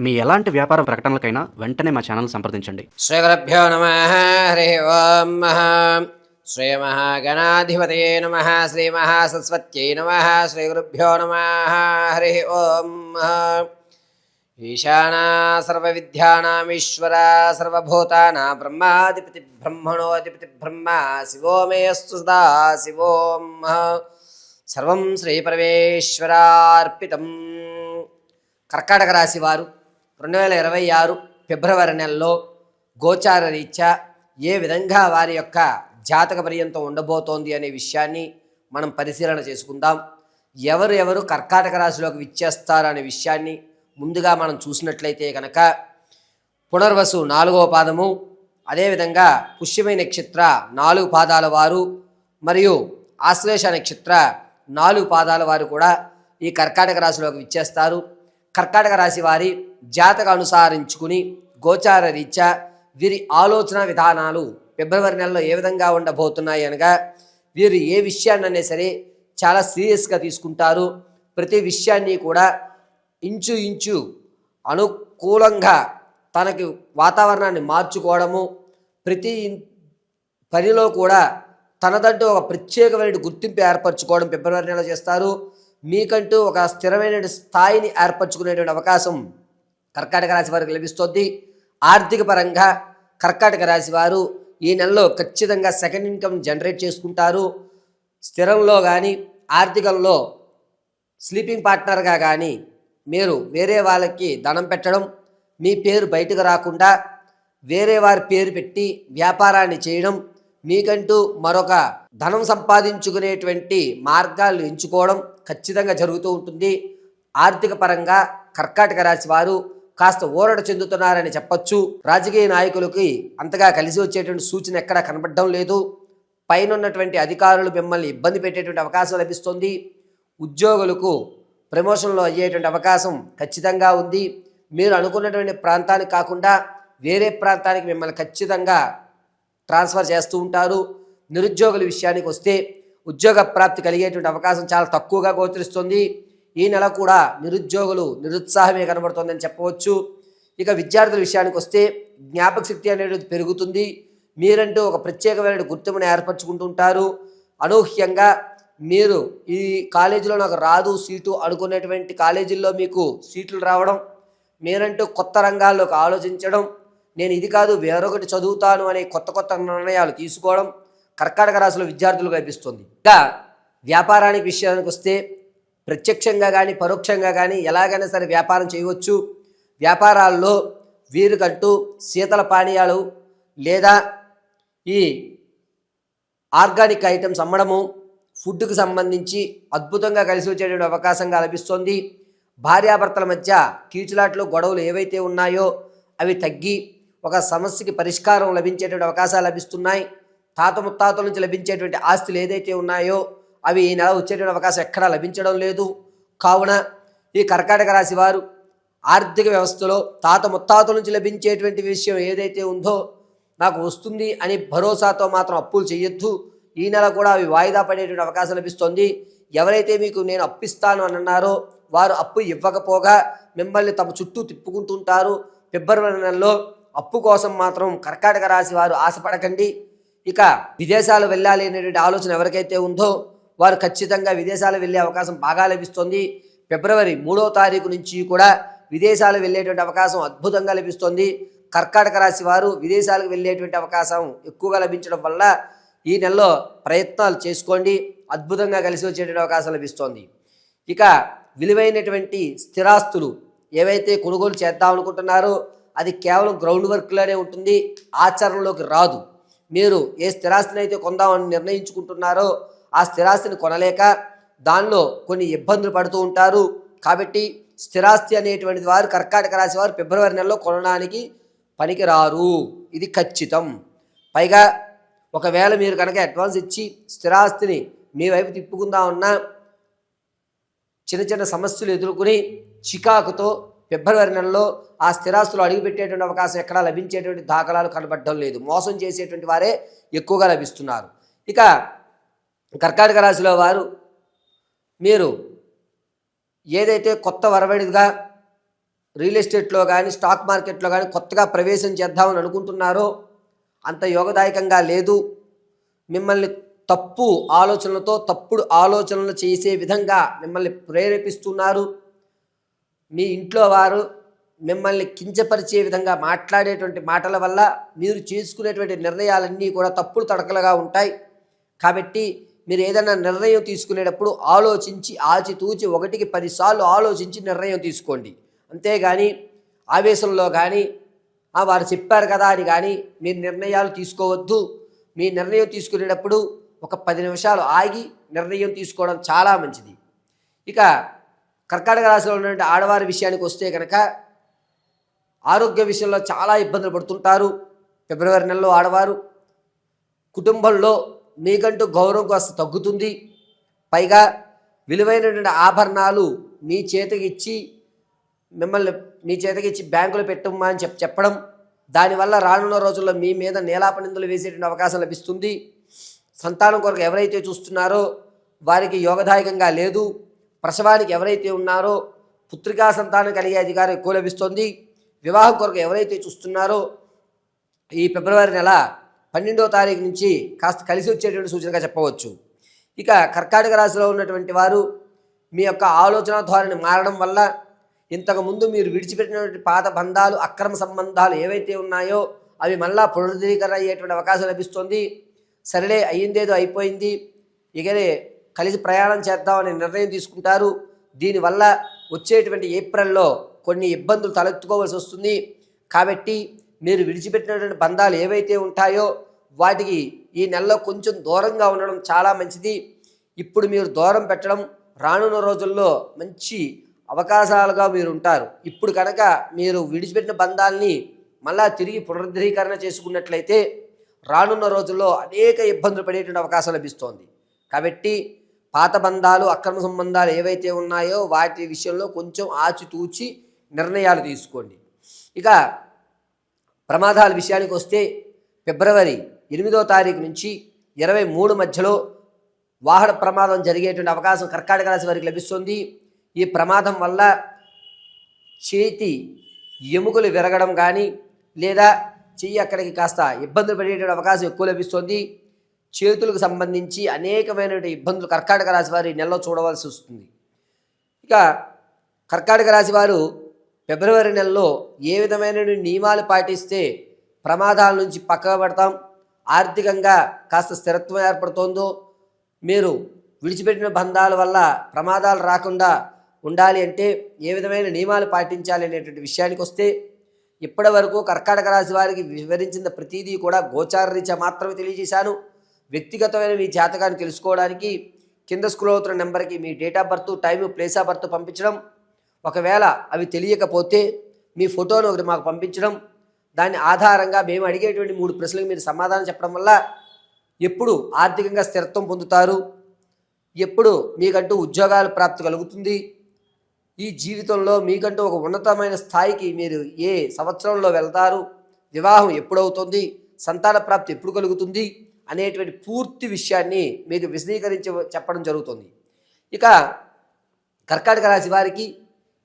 మీ ఎలాంటి వ్యాపార ప్రకటనలకైనా వెంటనే మా ఛానల్ సంప్రదించండి. శ్రీ గురుభ్యో నమః. హరి ఓం. శ్రీ మహాగణాధిపతయే నమః. శ్రీ మహాసరస్వత్యై నమః. శ్రీ గురుభ్యో నమః. హరి ఓం. ఈశానా సర్వవిద్యానామీశ్వర సర్వభూతానాం బ్రహ్మాధిపతి బ్రహ్మణోధిపతి బ్రహ్మ శివో మేస్తు సదా శివోం. సర్వం శ్రీ పరమేశ్వరార్పితం. కర్కాటక రాశి వారు 2026 ఫిబ్రవరి నెలలో గోచార రీత్యా ఏ విధంగా వారి యొక్క జాతక పర్యంతం ఉండబోతోంది అనే విషయాన్ని మనం పరిశీలన చేసుకుందాం. ఎవరు కర్కాటక రాశిలోకి విచ్చేస్తారు అనే విషయాన్ని ముందుగా మనం చూసినట్లయితే కనుక పునర్వసు 4వ పాదము, అదేవిధంగా పుష్యమి నక్షత్ర 4 పాదాల వారు మరియు ఆశ్లేష నక్షత్ర 4 పాదాల వారు కూడా ఈ కర్కాటక రాశిలోకి విచ్చేస్తారు. కర్కాటక రాశి వారి జాతక అనుసారించుకుని గోచార రీత్యా వీరి ఆలోచన విధానాలు ఫిబ్రవరి నెలలో ఏ విధంగా ఉండబోతున్నాయి అనగా, వీరు ఏ విషయాన్నైనా సరే చాలా సీరియస్గా తీసుకుంటారు. ప్రతి విషయాన్ని కూడా ఇంచు అనుకూలంగా తనకి వాతావరణాన్ని మార్చుకోవడము, ప్రతి పనిలో కూడా తనదంటూ ఒక ప్రత్యేకమైన గుర్తింపు ఏర్పరచుకోవడం ఫిబ్రవరి నెలలో చేస్తారు. మీకంటూ ఒక స్థిరమైన స్థాయిని ఏర్పరచుకునేటువంటి అవకాశం కర్కాటక రాశి వారికి లభిస్తుంది. ఆర్థిక పరంగా కర్కాటక రాశి వారు ఈ నెలలో ఖచ్చితంగా సెకండ్ ఇన్కమ్ జనరేట్ చేసుకుంటారు. స్థిరంలో కానీ ఆర్థికంలో స్లీపింగ్ పార్ట్నర్గా కానీ మీరు వేరే వాళ్ళకి ధనం పెట్టడం, మీ పేరు బయటకు రాకుండా వేరే వారి పేరు పెట్టి వ్యాపారాన్ని చేయడం, మీకంటూ మరొక ధనం సంపాదించుకునేటువంటి మార్గాలు ఎంచుకోవడం ఖచ్చితంగా జరుగుతూ ఉంటుంది. ఆర్థిక పరంగా కర్కాటక రాశి వారు కాస్త ఊరట చెందుతున్నారని చెప్పచ్చు. రాజకీయ నాయకులకి అంతగా కలిసి వచ్చేటువంటి సూచన ఎక్కడా కనబడడం లేదు. పైన ఉన్నటువంటి అధికారులు మిమ్మల్ని ఇబ్బంది పెట్టేటువంటి అవకాశం లభిస్తుంది. ఉద్యోగులకు ప్రమోషన్లో అయ్యేటువంటి అవకాశం ఖచ్చితంగా ఉంది. మీరు అనుకున్నటువంటి ప్రాంతానికి కాకుండా వేరే ప్రాంతానికి మిమ్మల్ని ఖచ్చితంగా ట్రాన్స్ఫర్ చేస్తూ ఉంటారు. నిరుద్యోగుల విషయానికి వస్తే ఉద్యోగ ప్రాప్తి కలిగేటువంటి అవకాశం చాలా తక్కువగా గోచరిస్తుంది. ఈ నెల కూడా నిరుద్యోగులు నిరుత్సాహమే కనబడుతుందని చెప్పవచ్చు. ఇక విద్యార్థుల విషయానికి వస్తే జ్ఞాపక శక్తి అనేది పెరుగుతుంది. మీరంటూ ఒక ప్రత్యేకమైన గుర్తింపును ఏర్పరచుకుంటుంటారు. అనూహ్యంగా మీరు ఈ కాలేజీలో నాకు రాదు సీటు అనుకునేటువంటి కాలేజీల్లో మీకు సీట్లు రావడం, మీరంటూ కొత్త రంగాల్లోకి ఆలోచించడం, నేను ఇది కాదు వేరొకటి చదువుతాను అనే కొత్త నిర్ణయాలు తీసుకోవడం కర్కాటక రాశిలో విద్యార్థులకు లభిస్తుంది. ఇంకా వ్యాపారానికి విషయానికి వస్తే ప్రత్యక్షంగా కానీ పరోక్షంగా కానీ ఎలాగైనా సరే వ్యాపారం చేయవచ్చు. వ్యాపారాల్లో వీరికంటూ శీతల పానీయాలు లేదా ఈ ఆర్గానిక్ ఐటమ్స్ అమ్మడము, ఫుడ్కి సంబంధించి అద్భుతంగా కలిసి వచ్చేటువంటి అవకాశంగా లభిస్తుంది. భార్యాభర్తల మధ్య కీచులాట్లు గొడవలు ఏవైతే ఉన్నాయో అవి తగ్గి ఒక సమస్యకి పరిష్కారం లభించేటువంటి అవకాశాలు లభిస్తున్నాయి. తాత ముత్తాతల నుంచి లభించేటువంటి ఆస్తులు ఏదైతే ఉన్నాయో అవి ఈ నెల వచ్చేటువంటి అవకాశం ఎక్కడా లభించడం లేదు. కావున ఈ కర్కాటక రాశి వారు ఆర్థిక వ్యవస్థలో తాత ముత్తాతల నుంచి లభించేటువంటి విషయం ఏదైతే ఉందో నాకు వస్తుంది అని భరోసాతో మాత్రం అప్పులు చేయొద్దు. ఈ నెల కూడా అవి వాయిదా పడేటువంటి అవకాశం లభిస్తుంది. ఎవరైతే మీకు నేను అప్పిస్తాను అని అన్నారో వారు అప్పు ఇవ్వకపోగా మిమ్మల్ని తమ చుట్టూ తిప్పుకుంటుంటారు. ఫిబ్రవరి నెలలో అప్పు కోసం మాత్రం కర్కాటక రాశి వారు ఆశపడకండి. ఇక విదేశాలు వెళ్ళాలి అనేటువంటి ఆలోచన ఎవరికైతే ఉందో వారు ఖచ్చితంగా విదేశాలు వెళ్ళే అవకాశం బాగా లభిస్తుంది. ఫిబ్రవరి 3వ తారీఖు నుంచి కూడా విదేశాలు వెళ్ళేటువంటి అవకాశం అద్భుతంగా లభిస్తుంది. కర్కాటక రాశి వారు విదేశాలకు వెళ్ళేటువంటి అవకాశం ఎక్కువగా లభించడం వల్ల ఈ నెలలో ప్రయత్నాలు చేసుకోండి, అద్భుతంగా కలిసి వచ్చేటువంటి అవకాశం లభిస్తుంది. ఇక విలువైనటువంటి స్థిరాస్తులు ఏవైతే కొనుగోలు చేద్దాం అనుకుంటున్నారో అది కేవలం గ్రౌండ్ వర్క్లోనే ఉంటుంది, ఆచరణలోకి రాదు. మీరు ఏ స్థిరాస్తిని అయితే కొందామని నిర్ణయించుకుంటున్నారో ఆ స్థిరాస్తిని కొనలేక దానిలో కొన్ని ఇబ్బందులు పడుతూ ఉంటారు. కాబట్టి స్థిరాస్తి అనేటువంటి వారు కర్కాటక రాశి వారు ఫిబ్రవరి నెలలో కొనడానికి పనికిరారు, ఇది ఖచ్చితం. పైగా ఒకవేళ మీరు కనుక అడ్వాన్స్ ఇచ్చి స్థిరాస్తిని మీ వైపు తిప్పుకుందామన్నా చిన్న సమస్యలు ఎదుర్కొని చికాకుతో ఫిబ్రవరి నెలలో ఆ స్థిరాస్తులు అడుగుపెట్టేటువంటి అవకాశం ఎక్కడా లభించేటువంటి దాఖలాలు కనబడడం లేదు. మోసం చేసేటువంటి వారే ఎక్కువగా లభిస్తున్నారు. ఇక కర్కాటక రాశిలో వారు మీరు ఏదైతే కొత్త వరవడిగా రియల్ ఎస్టేట్లో కానీ స్టాక్ మార్కెట్లో కానీ కొత్తగా ప్రవేశం చేద్దామని అనుకుంటున్నారో అంత యోగదాయకంగా లేదు. మిమ్మల్ని తప్పు ఆలోచనలతో తప్పుడు ఆలోచనలు చేసే విధంగా మిమ్మల్ని ప్రేరేపిస్తున్నారు. మీ ఇంట్లో వారు మిమ్మల్ని కించపరిచే విధంగా మాట్లాడేటువంటి మాటల వల్ల మీరు చేసుకునేటువంటి నిర్ణయాలన్నీ కూడా తప్పుడు తడకలుగా ఉంటాయి. కాబట్టి మీరు ఏదైనా నిర్ణయం తీసుకునేటప్పుడు ఆలోచించి ఆచితూచి 1కి 10 సార్లు ఆలోచించి నిర్ణయం తీసుకోండి. అంతేగాని ఆవేశంలో కానీ వారు చెప్పారు కదా అని కానీ మీరు నిర్ణయాలు తీసుకోవద్దు. మీ నిర్ణయం తీసుకునేటప్పుడు ఒక 10 నిమిషాలు ఆగి నిర్ణయం తీసుకోవడం చాలా మంచిది. ఇక కర్కాటక రాశిలో ఉన్నటువంటి ఆడవారి విషయానికి వస్తే కనుక ఆరోగ్య విషయంలో చాలా ఇబ్బందులు పడుతుంటారు. ఫిబ్రవరి నెలలో ఆడవారు కుటుంబంలో మీకంటూ గౌరవం కాస్త తగ్గుతుంది. పైగా విలువైనటువంటి ఆభరణాలు మీ చేతికి ఇచ్చి బ్యాంకులో పెట్టమ్మా అని చెప్పడం, దానివల్ల రానున్న రోజుల్లో మీ మీద నేలాపనిందులు వేసేటువంటి అవకాశం లభిస్తుంది. సంతానం కొరకు ఎవరైతే చూస్తున్నారో వారికి యోగదాయకంగా లేదు. ప్రసవానికి ఎవరైతే ఉన్నారో పుత్రికా సంతానం కలిగే అధికారం ఎక్కువ లభిస్తుంది. వివాహం కొరకు ఎవరైతే చూస్తున్నారో ఈ ఫిబ్రవరి నెల 12వ తారీఖు నుంచి కాస్త కలిసి వచ్చేటువంటి సూచనగా చెప్పవచ్చు. ఇక కర్కాటక రాశిలో ఉన్నటువంటి వారు మీ యొక్క ఆలోచన ధోరణి మారడం వల్ల ఇంతకుముందు మీరు విడిచిపెట్టినటువంటి పాత బంధాలు అక్రమ సంబంధాలు ఏవైతే ఉన్నాయో అవి మళ్ళా పునరుద్ధరీకరణ అయ్యేటువంటి అవకాశం లభిస్తుంది. సరేలే అయ్యిందేదో అయిపోయింది, ఇకనే కలిసి ప్రయాణం చేద్దామని నిర్ణయం తీసుకుంటారు. దీనివల్ల వచ్చేటువంటి ఏప్రిల్లో కొన్ని ఇబ్బందులు తలెత్తుకోవాల్సి వస్తుంది. కాబట్టి మీరు విడిచిపెట్టినటువంటి బంధాలు ఏవైతే ఉంటాయో వాటికి ఈ నెలలో కొంచెం దూరంగా ఉండడం చాలా మంచిది. ఇప్పుడు మీరు దూరం పెట్టడం రానున్న రోజుల్లో మంచి అవకాశాలుగా మీరు ఉంటారు. ఇప్పుడు కనుక మీరు విడిచిపెట్టిన బంధాలని మళ్ళా తిరిగి పునరుద్ధరీకరణ చేసుకున్నట్లయితే రానున్న రోజుల్లో అనేక ఇబ్బందులు పడేటువంటి అవకాశం లభిస్తోంది. కాబట్టి పాత బంధాలు అక్రమ సంబంధాలు ఏవైతే ఉన్నాయో వాటి విషయంలో కొంచెం ఆచితూచి నిర్ణయాలు తీసుకోండి. ఇక ప్రమాదాల విషయానికి వస్తే ఫిబ్రవరి 8వ తారీఖు నుంచి 23 మధ్యలో వాహన ప్రమాదం జరిగేటువంటి అవకాశం కర్కాటక రాశి వారికి లభిస్తుంది. ఈ ప్రమాదం వల్ల చేతి ఎముకలు విరగడం కానీ లేదా చెయ్యి అక్కడికి కాస్త ఇబ్బందులు పడేటువంటి అవకాశం ఎక్కువ లభిస్తుంది. చేతులకు సంబంధించి అనేకమైనటువంటి ఇబ్బందులు కర్కాటక రాశి వారు ఈ నెలలో చూడవలసి వస్తుంది. ఇక కర్కాటక రాశి వారు ఫిబ్రవరి నెలలో ఏ విధమైన నియమాలు పాటిస్తే ప్రమాదాల నుంచి పక్కకు పడతాం, ఆర్థికంగా కాస్త స్థిరత్వం ఏర్పడుతుందో, మీరు విడిచిపెట్టిన బంధాల వల్ల ప్రమాదాలు రాకుండా ఉండాలి అంటే ఏ విధమైన నియమాలు పాటించాలి అనేటువంటి విషయానికి వస్తే ఇప్పటి వరకు కర్కాటక రాశి వారికి వివరించిన ప్రతిదీ కూడా గోచార రీత్యా మాత్రమే తెలియజేశాను. వ్యక్తిగతమైన మీ జాతకాన్ని తెలుసుకోవడానికి కింద స్క్రోల్ అవుతున్న నెంబర్కి మీ date of birth, time, place of birth పంపించడం, ఒకవేళ అవి తెలియకపోతే మీ ఫోటోను ఒకటి మాకు పంపించడం, దాని ఆధారంగా మేము అడిగేటువంటి 3 ప్రశ్నలకు మీరు సమాధానం చెప్పడం వల్ల ఎప్పుడు ఆర్థికంగా స్థిరత్వం పొందుతారు, ఎప్పుడు మీకంటూ ఉద్యోగాల ప్రాప్తి కలుగుతుంది, ఈ జీవితంలో మీకంటూ ఒక ఉన్నతమైన స్థాయికి మీరు ఏ సంవత్సరంలో వెళ్తారు, వివాహం ఎప్పుడవుతుంది, సంతాన ప్రాప్తి ఎప్పుడు కలుగుతుంది అనేటువంటి పూర్తి విషయాన్ని మీకు విశదీకరించి చెప్పడం జరుగుతుంది. ఇక కర్కాటక రాశి వారికి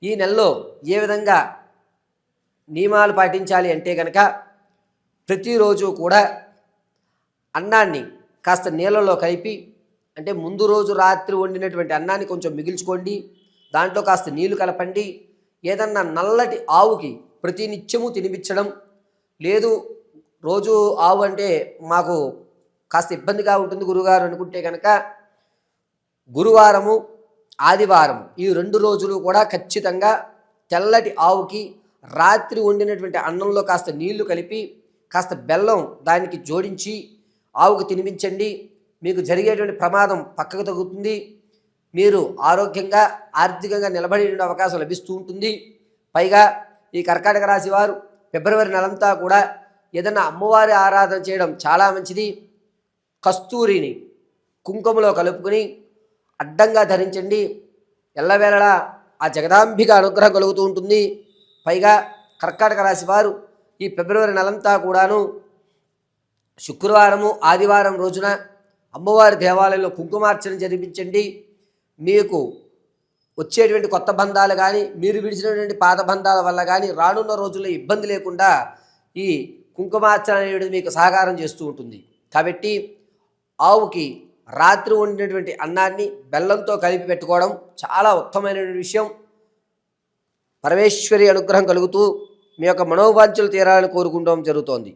ఈ నెలలో ఏ విధంగా నియమాలు పాటించాలి అంటే కనుక ప్రతిరోజు కూడా అన్నాన్ని కాస్త నీళ్ళలో కలిపి, అంటే ముందు రోజు రాత్రి వండినటువంటి అన్నాన్ని కొంచెం మిగిల్చుకోండి, దాంట్లో కాస్త నీళ్లు కలపండి. ఏదన్నా నల్లటి ఆవుకి ప్రతినిత్యము తినిపించడం, లేదు రోజు ఆవు అంటే మాకు కాస్త ఇబ్బందిగా ఉంటుంది గురుగారు అనుకుంటే కనుక గురువారము, ఆదివారం ఈ 2 రోజులు కూడా ఖచ్చితంగా తెల్లటి ఆవుకి రాత్రి వండినటువంటి అన్నంలో కాస్త నీళ్లు కలిపి కాస్త బెల్లం దానికి జోడించి ఆవుకు తినిపించండి. మీకు జరిగేటువంటి ప్రమాదం పక్కకు తగ్గుతుంది, మీరు ఆరోగ్యంగా ఆర్థికంగా నిలబడే అవకాశం లభిస్తూ ఉంటుంది. పైగా ఈ కర్కాటక రాశి వారు ఫిబ్రవరి నెలంతా కూడా ఏదైనా అమ్మవారి ఆరాధన చేయడం చాలా మంచిది. కస్తూరిని కుంకుమలో కలుపుకొని అడ్డంగా ధరించండి. ఎల్లవేళలా ఆ జగదాంబిక అనుగ్రహం కలుగుతూ ఉంటుంది. పైగా కర్కాటక రాశి వారు ఈ ఫిబ్రవరి నెలంతా కూడాను శుక్రవారము, ఆదివారం రోజున అమ్మవారి దేవాలయంలో కుంకుమార్చన జరిపించండి. మీకు వచ్చేటువంటి కొత్త బంధాలు కానీ మీరు విడిచినటువంటి పాత బంధాల వల్ల కానీ రానున్న రోజుల్లో ఇబ్బంది లేకుండా ఈ కుంకుమార్చన అనేది మీకు సహకారం చేస్తూ ఉంటుంది. కాబట్టి ఆవుకి రాత్రి వండినటువంటి అన్నాన్ని బెల్లంతో కలిపి పెట్టుకోవడం చాలా ఉత్తమమైనటువంటి విషయం. పరమేశ్వరి అనుగ్రహం కలుగుతూ మీ యొక్క మనోవాంఛలు తీరాలని కోరుకుంటాం జరుగుతోంది.